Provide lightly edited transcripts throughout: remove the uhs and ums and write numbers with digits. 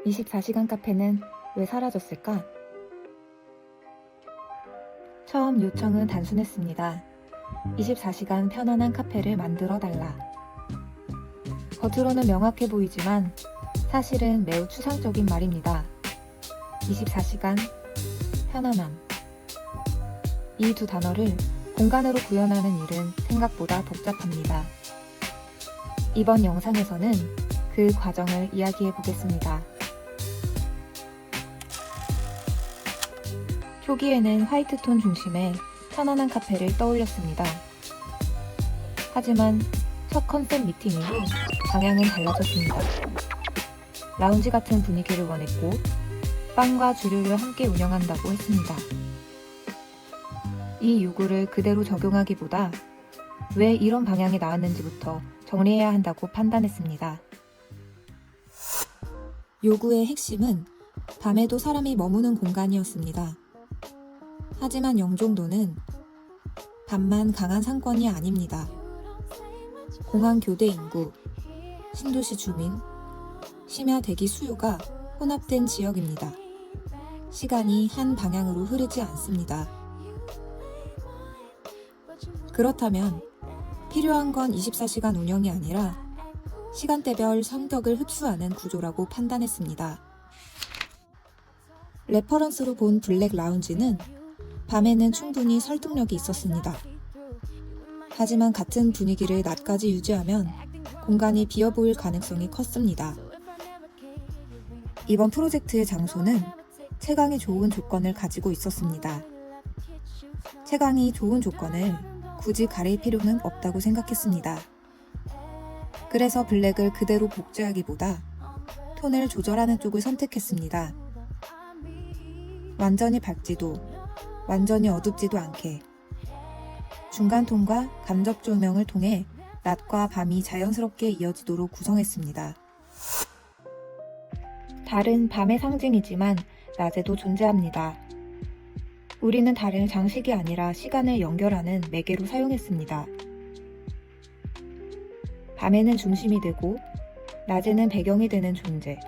24시간 카페는 왜 사라졌을까? 처음 요청은 단순했습니다. 24시간 편안한 카페를 만들어 달라. 겉으로는 명확해 보이지만 사실은 매우 추상적인 말입니다. 24시간, 편안함. 이 두 단어를 공간으로 구현하는 일은 생각보다 복잡합니다. 이번 영상에서는 그 과정을 이야기해 보겠습니다. 초기에는 화이트톤 중심의 편안한 카페를 떠올렸습니다. 하지만 첫 컨셉 미팅 이후 방향은 달라졌습니다. 라운지 같은 분위기를 원했고 빵과 주류를 함께 운영한다고 했습니다. 이 요구를 그대로 적용하기보다 왜 이런 방향이 나왔는지부터 정리해야 한다고 판단했습니다. 요구의 핵심은 밤에도 사람이 머무는 공간이었습니다. 하지만 영종도는 밤만 강한 상권이 아닙니다. 공항 교대 인구, 신도시 주민, 심야 대기 수요가 혼합된 지역입니다. 시간이 한 방향으로 흐르지 않습니다. 그렇다면 필요한 건 24시간 운영이 아니라 시간대별 성격을 흡수하는 구조라고 판단했습니다. 레퍼런스로 본 블랙 라운지는 밤에는 충분히 설득력이 있었습니다. 하지만 같은 분위기를 낮까지 유지하면 공간이 비어 보일 가능성이 컸습니다. 이번 프로젝트의 장소는 채광이 좋은 조건을 가지고 있었습니다. 채광이 좋은 조건을 굳이 가릴 필요는 없다고 생각했습니다. 그래서 블랙을 그대로 복제하기보다 톤을 조절하는 쪽을 선택했습니다. 완전히 밝지도 완전히 어둡지도 않게 중간 톤과 간접 조명을 통해 낮과 밤이 자연스럽게 이어지도록 구성했습니다. 달은 밤의 상징이지만 낮에도 존재합니다. 우리는 달을 장식이 아니라 시간을 연결하는 매개로 사용했습니다. 밤에는 중심이 되고 낮에는 배경이 되는 존재.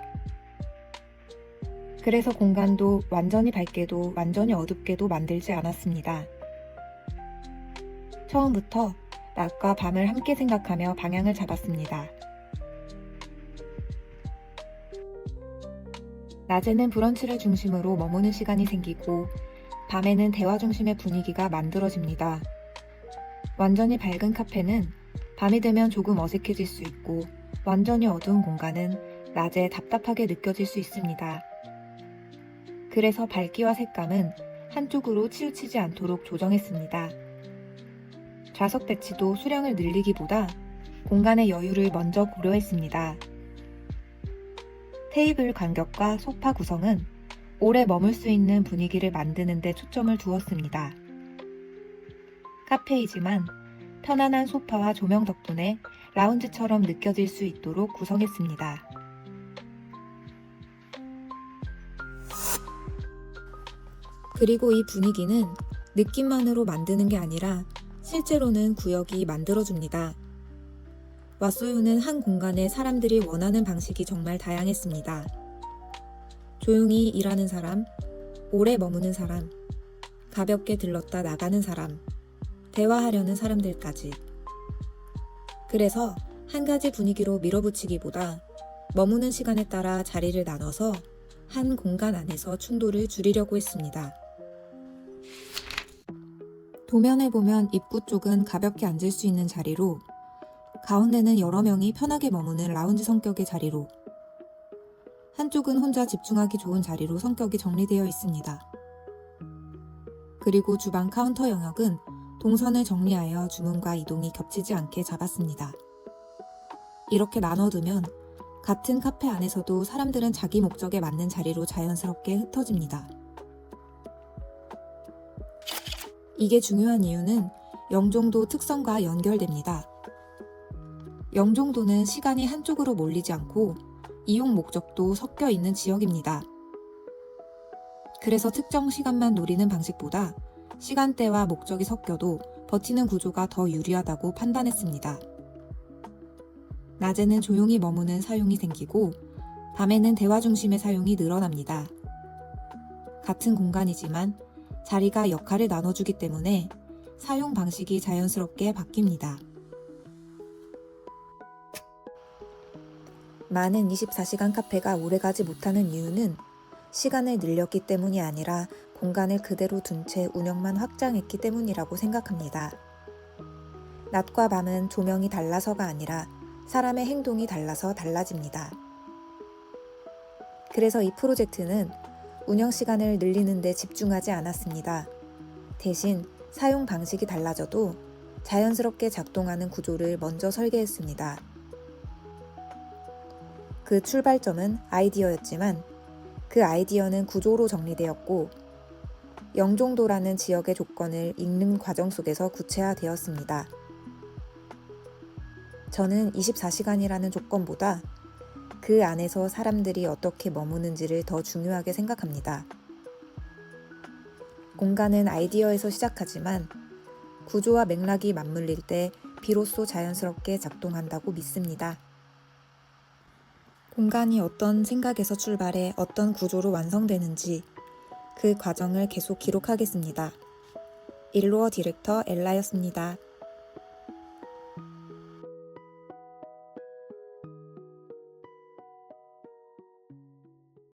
그래서 공간도 완전히 밝게도 완전히 어둡게도 만들지 않았습니다. 처음부터 낮과 밤을 함께 생각하며 방향을 잡았습니다. 낮에는 브런치를 중심으로 머무는 시간이 생기고 밤에는 대화 중심의 분위기가 만들어집니다. 완전히 밝은 카페는 밤이 되면 조금 어색해질 수 있고 완전히 어두운 공간은 낮에 답답하게 느껴질 수 있습니다. 그래서 밝기와 색감은 한쪽으로 치우치지 않도록 조정했습니다. 좌석 배치도 수량을 늘리기보다 공간의 여유를 먼저 고려했습니다. 테이블 간격과 소파 구성은 오래 머물 수 있는 분위기를 만드는 데 초점을 두었습니다. 카페이지만 편안한 소파와 조명 덕분에 라운지처럼 느껴질 수 있도록 구성했습니다. 그리고 이 분위기는 느낌만으로 만드는 게 아니라 실제로는 구역이 만들어줍니다. 왓소유는 한 공간에 사람들이 원하는 방식이 정말 다양했습니다. 조용히 일하는 사람, 오래 머무는 사람, 가볍게 들렀다 나가는 사람, 대화하려는 사람들까지. 그래서 한 가지 분위기로 밀어붙이기보다 머무는 시간에 따라 자리를 나눠서 한 공간 안에서 충돌을 줄이려고 했습니다. 도면에 보면 입구 쪽은 가볍게 앉을 수 있는 자리로 가운데는 여러 명이 편하게 머무는 라운지 성격의 자리로 한쪽은 혼자 집중하기 좋은 자리로 성격이 정리되어 있습니다. 그리고 주방 카운터 영역은 동선을 정리하여 주문과 이동이 겹치지 않게 잡았습니다. 이렇게 나눠두면 같은 카페 안에서도 사람들은 자기 목적에 맞는 자리로 자연스럽게 흩어집니다. 이게 중요한 이유는 영종도 특성과 연결됩니다. 영종도는 시간이 한쪽으로 몰리지 않고 이용 목적도 섞여 있는 지역입니다. 그래서 특정 시간만 노리는 방식보다 시간대와 목적이 섞여도 버티는 구조가 더 유리하다고 판단했습니다. 낮에는 조용히 머무는 사용이 생기고 밤에는 대화 중심의 사용이 늘어납니다. 같은 공간이지만 자리가 역할을 나눠주기 때문에 사용 방식이 자연스럽게 바뀝니다. 많은 24시간 카페가 오래가지 못하는 이유는 시간을 늘렸기 때문이 아니라 공간을 그대로 둔 채 운영만 확장했기 때문이라고 생각합니다. 낮과 밤은 조명이 달라서가 아니라 사람의 행동이 달라서 달라집니다. 그래서 이 프로젝트는 운영 시간을 늘리는 데 집중하지 않았습니다. 대신 사용 방식이 달라져도 자연스럽게 작동하는 구조를 먼저 설계했습니다. 그 출발점은 아이디어였지만 그 아이디어는 구조로 정리되었고 영종도라는 지역의 조건을 읽는 과정 속에서 구체화되었습니다. 저는 24시간이라는 조건보다 그 안에서 사람들이 어떻게 머무는지를 더 중요하게 생각합니다. 공간은 아이디어에서 시작하지만 구조와 맥락이 맞물릴 때 비로소 자연스럽게 작동한다고 믿습니다. 공간이 어떤 생각에서 출발해 어떤 구조로 완성되는지 그 과정을 계속 기록하겠습니다. 일로어 디렉터 엘라였습니다.